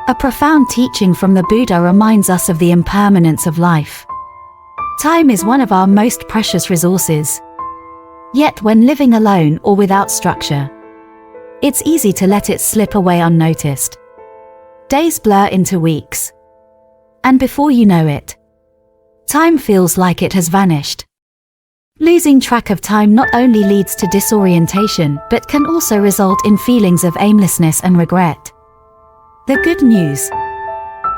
A profound teaching from the Buddha reminds us of the impermanence of life. Time is one of our most precious resources. Yet when living alone or without structure, it's easy to let it slip away unnoticed. Days blur into weeks, and before you know it, time feels like it has vanished. Losing track of time not only leads to disorientation but can also result in feelings of aimlessness and regret. The good news: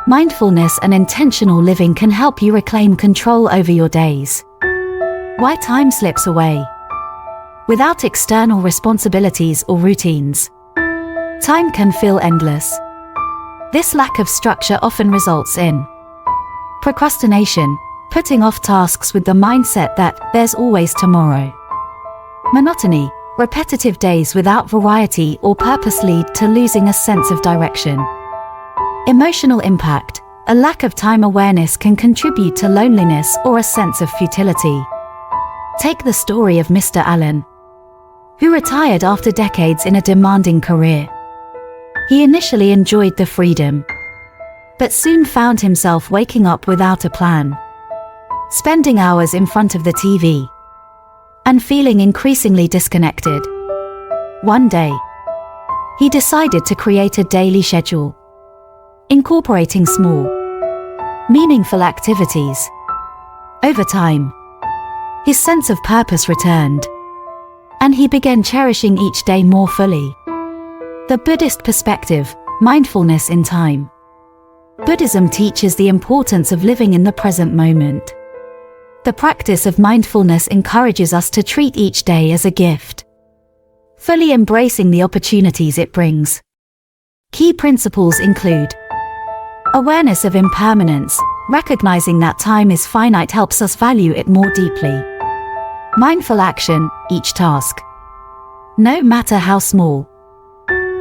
mindfulness and intentional living can help you reclaim control over your days. Why time slips away? Without external responsibilities or routines, time can feel endless. This lack of structure often results in procrastination, putting off tasks with the mindset that there's always tomorrow. Monotony, repetitive days without variety or purpose lead to losing a sense of direction. Emotional impact, a lack of time awareness can contribute to loneliness or a sense of futility. Take the story of Mr. Allen, who retired after decades in a demanding career. He initially enjoyed the freedom, but soon found himself waking up without a plan, spending hours in front of the TV, and feeling increasingly disconnected. One day, he decided to create a daily schedule, incorporating small, meaningful activities. Over time, his sense of purpose returned, and he began cherishing each day more fully. The Buddhist perspective, mindfulness in time. Buddhism teaches the importance of living in the present moment. The practice of mindfulness encourages us to treat each day as a gift, fully embracing the opportunities it brings. Key principles include awareness of impermanence, recognizing that time is finite helps us value it more deeply. Mindful action, each task, no matter how small,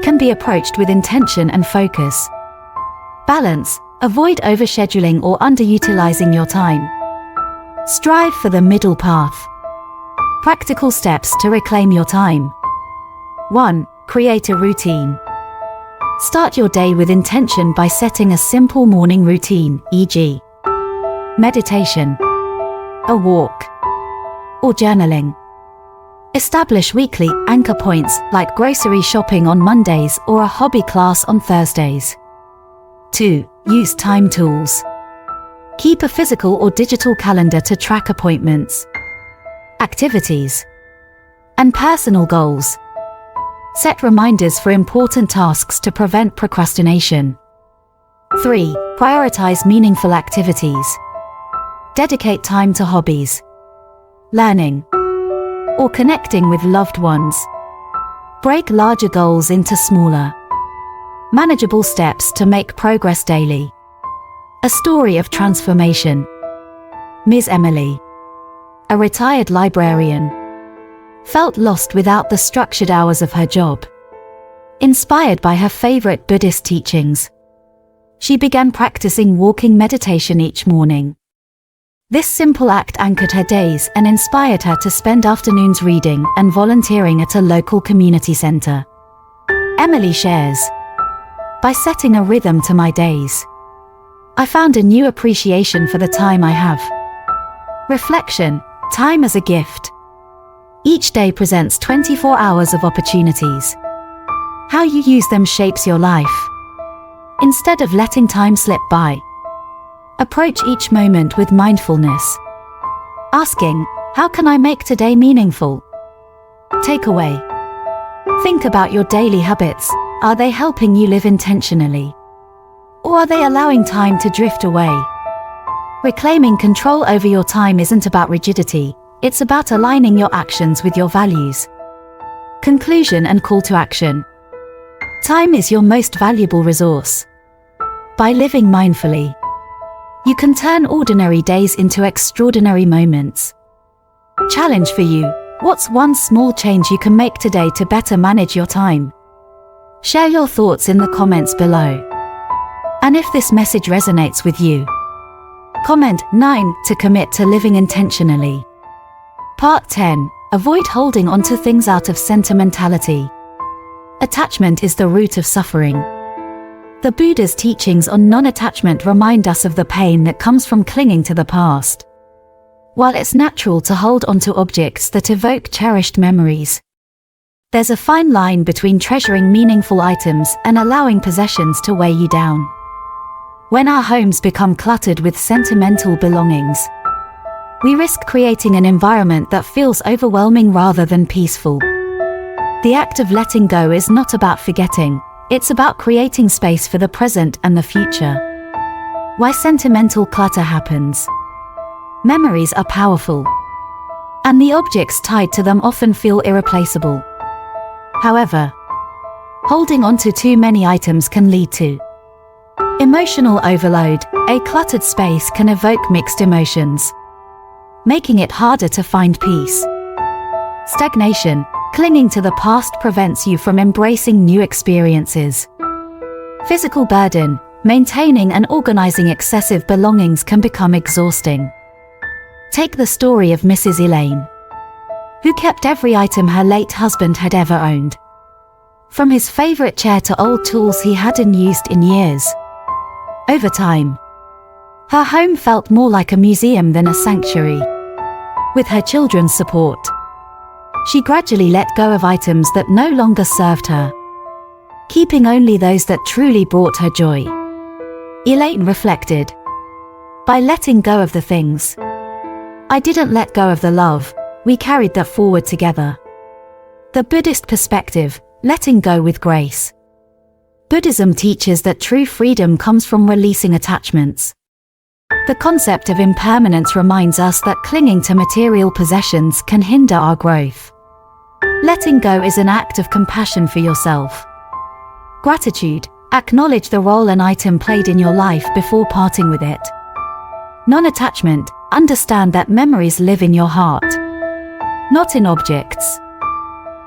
can be approached with intention and focus. Balance, avoid overscheduling or underutilizing your time. Strive for the middle path. Practical steps to reclaim your time. 1. Create a routine. Start your day with intention by setting a simple morning routine, e.g., meditation, a walk, or journaling. Establish weekly anchor points like grocery shopping on Mondays or a hobby class on Thursdays. 2. Use time tools. Keep a physical or digital calendar to track appointments, activities, and personal goals. Set reminders for important tasks to prevent procrastination. 3. Prioritize meaningful activities. Dedicate time to hobbies, learning, or connecting with loved ones. Break larger goals into smaller, manageable steps to make progress daily. A story of transformation. Ms. Emily, a retired librarian, felt lost without the structured hours of her job. Inspired by her favorite Buddhist teachings, she began practicing walking meditation each morning. This simple act anchored her days and inspired her to spend afternoons reading and volunteering at a local community center. Emily shares, "By setting a rhythm to my days, I found a new appreciation for the time I have." Reflection, time as a gift. Each day presents 24 hours of opportunities. How you use them shapes your life. Instead of letting time slip by, approach each moment with mindfulness, asking, how can I make today meaningful? Takeaway. Think about your daily habits. Are they helping you live intentionally? Or are they allowing time to drift away? Reclaiming control over your time isn't about rigidity, it's about aligning your actions with your values. Conclusion and call to action. Time is your most valuable resource. By living mindfully, you can turn ordinary days into extraordinary moments. Challenge for you: what's one small change you can make today to better manage your time? Share your thoughts in the comments below. And if this message resonates with you, comment 9 to commit to living intentionally. Part 10. Avoid holding on to things out of sentimentality. Attachment is the root of suffering. The Buddha's teachings on non-attachment remind us of the pain that comes from clinging to the past. While it's natural to hold onto objects that evoke cherished memories, there's a fine line between treasuring meaningful items and allowing possessions to weigh you down. When our homes become cluttered with sentimental belongings, we risk creating an environment that feels overwhelming rather than peaceful. The act of letting go is not about forgetting, it's about creating space for the present and the future. Why sentimental clutter happens. Memories are powerful, and the objects tied to them often feel irreplaceable. However, holding on to too many items can lead to emotional overload. A cluttered space can evoke mixed emotions, making it harder to find peace. Stagnation. Clinging to the past prevents you from embracing new experiences. Physical burden. Maintaining and organizing excessive belongings can become exhausting. Take the story of Mrs. Elaine, who kept every item her late husband had ever owned. From his favorite chair to old tools he hadn't used in years. Over time, her home felt more like a museum than a sanctuary. With her children's support, she gradually let go of items that no longer served her, keeping only those that truly brought her joy. Elaine reflected, by letting go of the things, I didn't let go of the love, we carried that forward together. The Buddhist perspective, letting go with grace. Buddhism teaches that true freedom comes from releasing attachments. The concept of impermanence reminds us that clinging to material possessions can hinder our growth. Letting go is an act of compassion for yourself. Gratitude. Acknowledge the role an item played in your life before parting with it. Non-attachment. Understand that memories live in your heart, not in objects.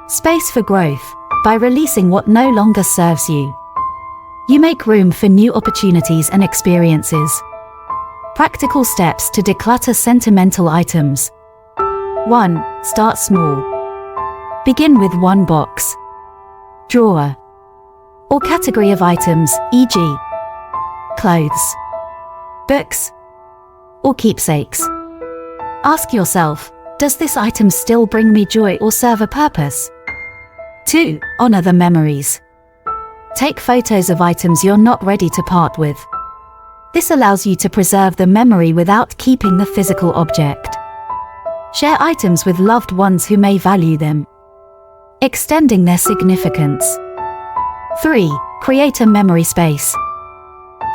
Space for growth. By releasing what no longer serves you, you make room for new opportunities and experiences. Practical steps to declutter sentimental items. 1. Start small. Begin with one box, drawer, or category of items, e.g., clothes, books, or keepsakes. Ask yourself, does this item still bring me joy or serve a purpose? 2. Honor the memories. Take photos of items you're not ready to part with. This allows you to preserve the memory without keeping the physical object. Share items with loved ones who may value them, extending their significance. 3. Create a memory space.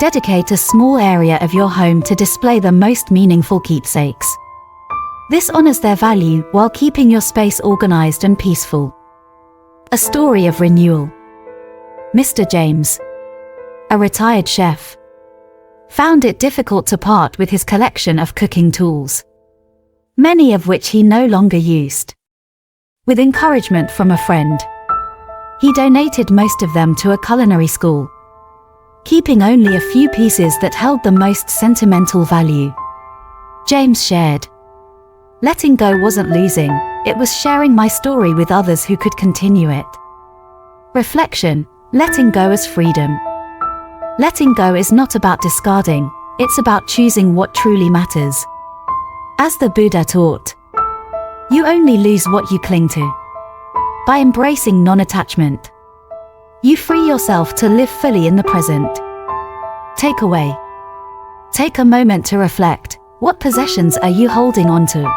Dedicate a small area of your home to display the most meaningful keepsakes. This honors their value while keeping your space organized and peaceful. A story of renewal. Mr. James, a retired chef, found it difficult to part with his collection of cooking tools, many of which he no longer used. With encouragement from a friend, he donated most of them to a culinary school, keeping only a few pieces that held the most sentimental value. James shared, letting go wasn't losing, it was sharing my story with others who could continue it. Reflection. Letting go as freedom. Letting go is not about discarding, it's about choosing what truly matters. As the Buddha taught, you only lose what you cling to. By embracing non-attachment, you free yourself to live fully in the present. Takeaway. Take a moment to reflect, what possessions are you holding on to?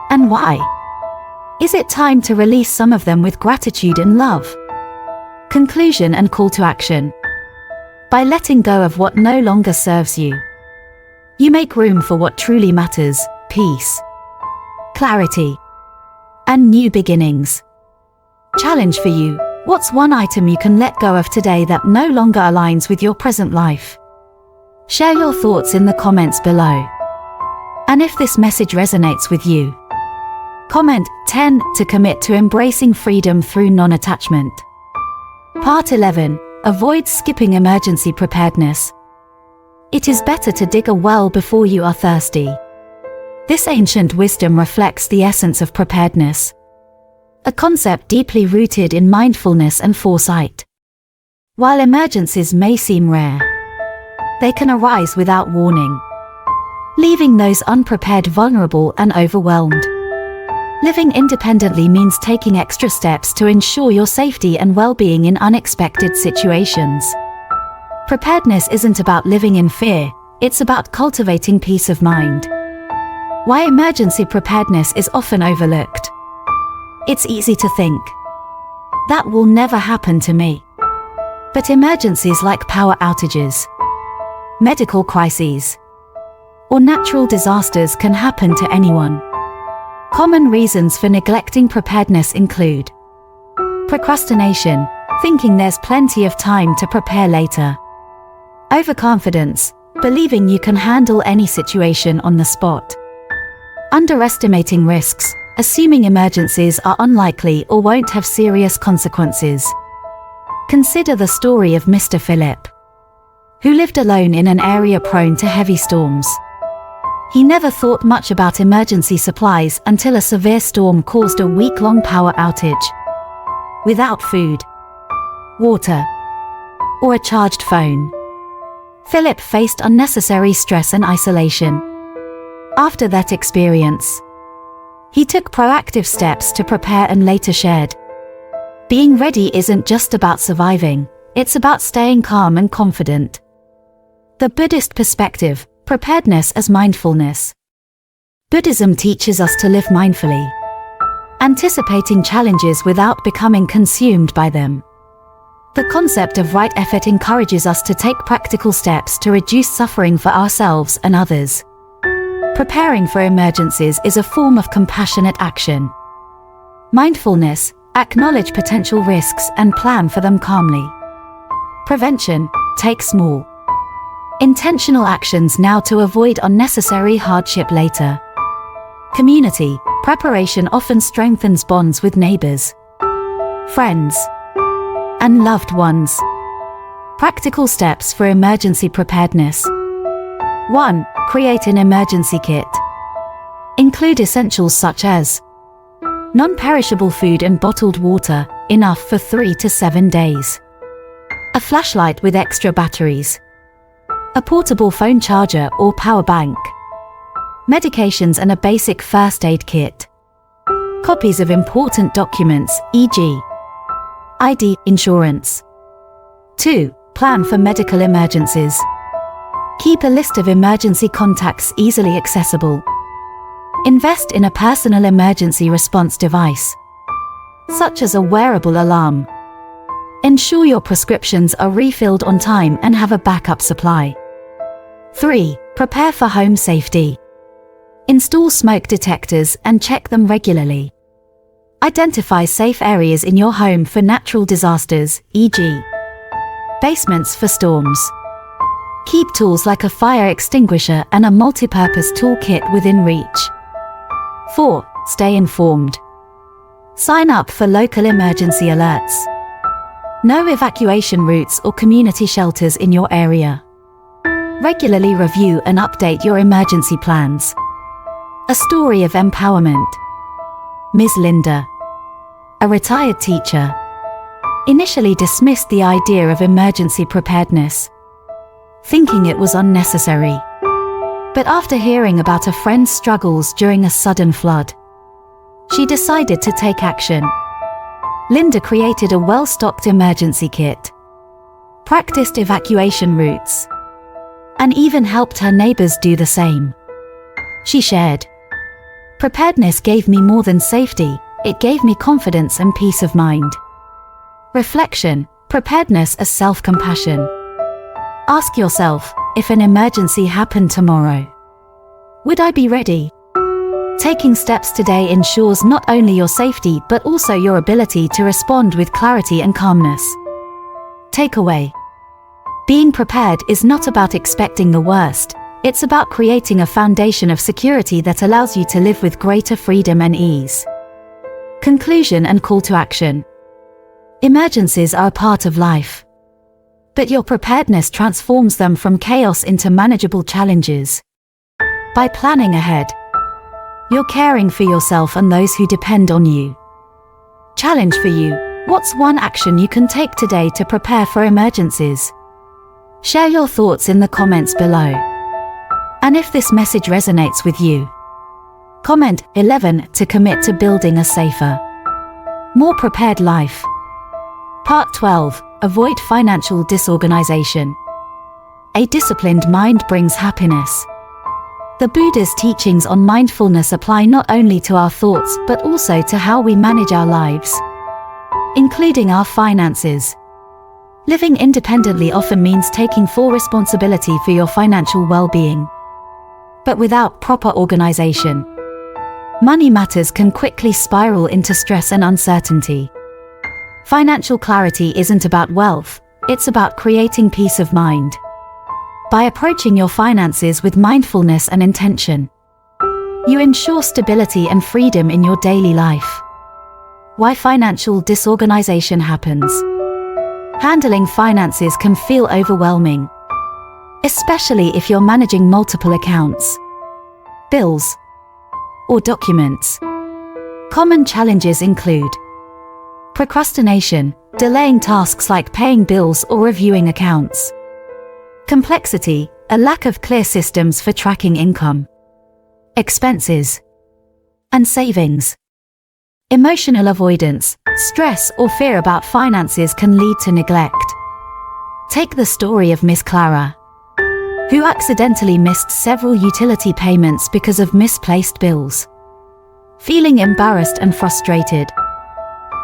And why? Is it time to release some of them with gratitude and love? Conclusion and call to action. By letting go of what no longer serves you, you make room for what truly matters, peace, clarity, and new beginnings. Challenge for you, what's one item you can let go of today that no longer aligns with your present life? Share your thoughts in the comments below. And if this message resonates with you, comment 10 to commit to embracing freedom through non-attachment. Part 11. Avoid skipping emergency preparedness. It is better to dig a well before you are thirsty. This ancient wisdom reflects the essence of preparedness, a concept deeply rooted in mindfulness and foresight. While emergencies may seem rare, they can arise without warning, leaving those unprepared vulnerable and overwhelmed. Living independently means taking extra steps to ensure your safety and well-being in unexpected situations. Preparedness isn't about living in fear, it's about cultivating peace of mind. Why emergency preparedness is often overlooked. It's easy to think, that will never happen to me. But emergencies like power outages, medical crises, or natural disasters can happen to anyone. Common reasons for neglecting preparedness include procrastination, thinking there's plenty of time to prepare later. Overconfidence, believing you can handle any situation on the spot. Underestimating risks, assuming emergencies are unlikely or won't have serious consequences. Consider the story of Mr. Philip, who lived alone in an area prone to heavy storms. He never thought much about emergency supplies until a severe storm caused a week-long power outage. Without food, water, or a charged phone, Philip faced unnecessary stress and isolation. After that experience, he took proactive steps to prepare and later shared, being ready isn't just about surviving, it's about staying calm and confident. The Buddhist perspective, preparedness as mindfulness. Buddhism teaches us to live mindfully, anticipating challenges without becoming consumed by them. The concept of right effort encourages us to take practical steps to reduce suffering for ourselves and others. Preparing for emergencies is a form of compassionate action. Mindfulness, acknowledge potential risks and plan for them calmly. Prevention, take small, intentional actions now to avoid unnecessary hardship later. Community, preparation often strengthens bonds with neighbors, friends, and loved ones. Practical steps for emergency preparedness. 1. Create an emergency kit. Include essentials such as non-perishable food and bottled water, enough for 3 to 7 days. A flashlight with extra batteries. A portable phone charger or power bank. Medications and a basic first aid kit. Copies of important documents, e.g. ID, insurance. 2. Plan for medical emergencies. Keep a list of emergency contacts easily accessible. Invest in a personal emergency response device, such as a wearable alarm. Ensure your prescriptions are refilled on time and have a backup supply. 3. Prepare for home safety. Install smoke detectors and check them regularly. Identify safe areas in your home for natural disasters, e.g. basements for storms. Keep tools like a fire extinguisher and a multi-purpose toolkit within reach. 4. Stay informed. Sign up for local emergency alerts. Know evacuation routes or community shelters in your area. Regularly review and update your emergency plans. A story of empowerment. Ms. Linda, a retired teacher, initially dismissed the idea of emergency preparedness, thinking it was unnecessary. But after hearing about a friend's struggles during a sudden flood, she decided to take action. Linda created a well-stocked emergency kit, practiced evacuation routes, and even helped her neighbors do the same. She shared, "Preparedness gave me more than safety, it gave me confidence and peace of mind." Reflection, preparedness as self-compassion. Ask yourself, if an emergency happened tomorrow, would I be ready? Taking steps today ensures not only your safety but also your ability to respond with clarity and calmness. Takeaway. Being prepared is not about expecting the worst, it's about creating a foundation of security that allows you to live with greater freedom and ease. Conclusion and call to action. Emergencies are a part of life, but your preparedness transforms them from chaos into manageable challenges. By planning ahead, you're caring for yourself and those who depend on you. Challenge for you, what's one action you can take today to prepare for emergencies? Share your thoughts in the comments below. And if this message resonates with you, comment 11 to commit to building a safer, more prepared life. Part 12. Avoid financial disorganization. A disciplined mind brings happiness. The Buddha's teachings on mindfulness apply not only to our thoughts but also to how we manage our lives, including our finances. Living independently often means taking full responsibility for your financial well-being. But without proper organization, money matters can quickly spiral into stress and uncertainty. Financial clarity isn't about wealth, it's about creating peace of mind. By approaching your finances with mindfulness and intention, you ensure stability and freedom in your daily life. Why financial disorganization happens. Handling finances can feel overwhelming, especially if you're managing multiple accounts, bills, or documents. Common challenges include procrastination, delaying tasks like paying bills or reviewing accounts. Complexity, a lack of clear systems for tracking income, expenses, and savings. Emotional avoidance, stress or fear about finances can lead to neglect. Take the story of Miss Clara, who accidentally missed several utility payments because of misplaced bills. Feeling embarrassed and frustrated,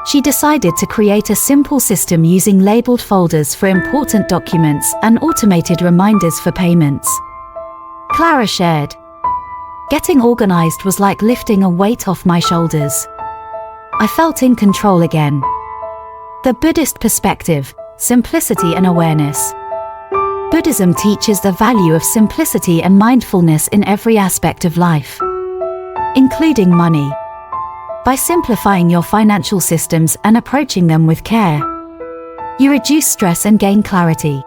she decided to create a simple system using labeled folders for important documents and automated reminders for payments. Clara shared, "Getting organized was like lifting a weight off my shoulders. I felt in control again." The Buddhist perspective, simplicity and awareness. Buddhism teaches the value of simplicity and mindfulness in every aspect of life, including money. By simplifying your financial systems and approaching them with care, you reduce stress and gain clarity.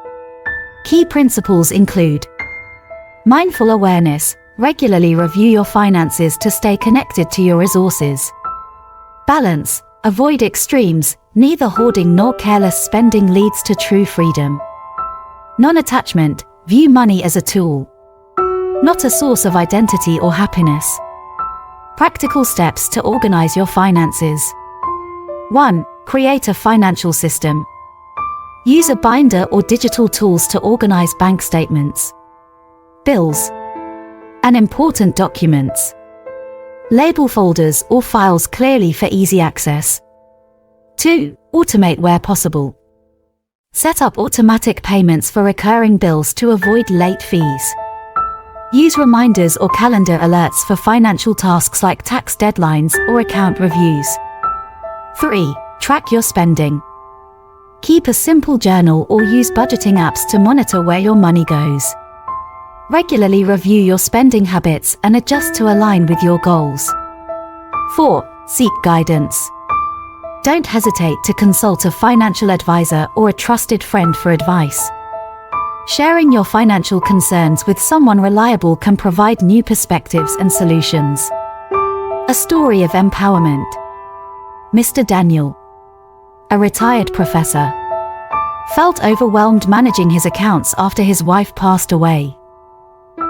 Key principles include mindful awareness, regularly review your finances to stay connected to your resources. Balance, avoid extremes, neither hoarding nor careless spending leads to true freedom. Non-attachment, view money as a tool, not a source of identity or happiness. Practical steps to organize your finances. 1. Create a financial system. Use a binder or digital tools to organize bank statements, bills, and important documents. Label folders or files clearly for easy access. 2. Automate where possible. Set up automatic payments for recurring bills to avoid late fees. Use reminders or calendar alerts for financial tasks like tax deadlines or account reviews. 3. Track your spending. Keep a simple journal or use budgeting apps to monitor where your money goes. Regularly review your spending habits and adjust to align with your goals. 4. Seek guidance. Don't hesitate to consult a financial advisor or a trusted friend for advice. Sharing your financial concerns with someone reliable can provide new perspectives and solutions. A story of empowerment. Mr. Daniel, a retired professor, felt overwhelmed managing his accounts after his wife passed away.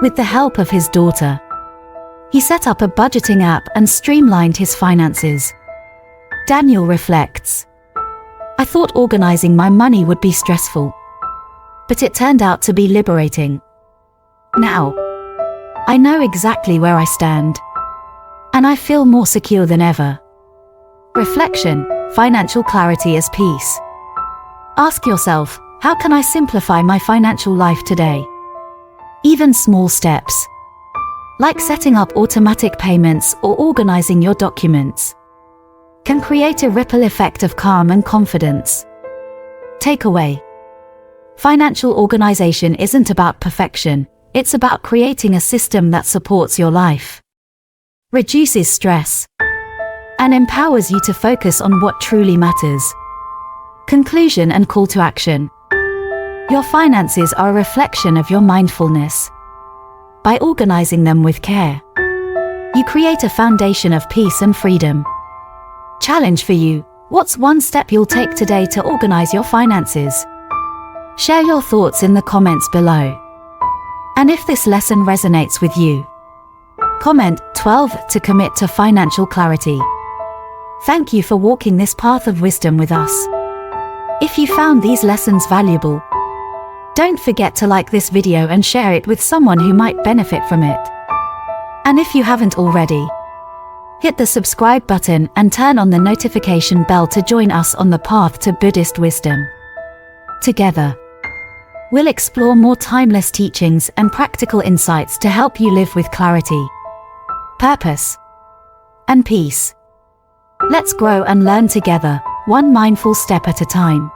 With the help of his daughter, he set up a budgeting app and streamlined his finances. Daniel reflects, "I thought organizing my money would be stressful, but it turned out to be liberating. Now, I know exactly where I stand, and I feel more secure than ever." Reflection, financial clarity as peace. Ask yourself, how can I simplify my financial life today? Even small steps, like setting up automatic payments or organizing your documents, can create a ripple effect of calm and confidence. Takeaway: financial organization isn't about perfection, it's about creating a system that supports your life, reduces stress, and empowers you to focus on what truly matters. Conclusion and call to action. Your finances are a reflection of your mindfulness. By organizing them with care, you create a foundation of peace and freedom. Challenge for you: what's one step you'll take today to organize your finances? Share your thoughts in the comments below. And if this lesson resonates with you, comment 12 to commit to financial clarity. Thank you for walking this path of wisdom with us. If you found these lessons valuable, don't forget to like this video and share it with someone who might benefit from it. And if you haven't already, hit the subscribe button and turn on the notification bell to join us on the path to Buddhist wisdom. Together, we'll explore more timeless teachings and practical insights to help you live with clarity, purpose, and peace. Let's grow and learn together, one mindful step at a time.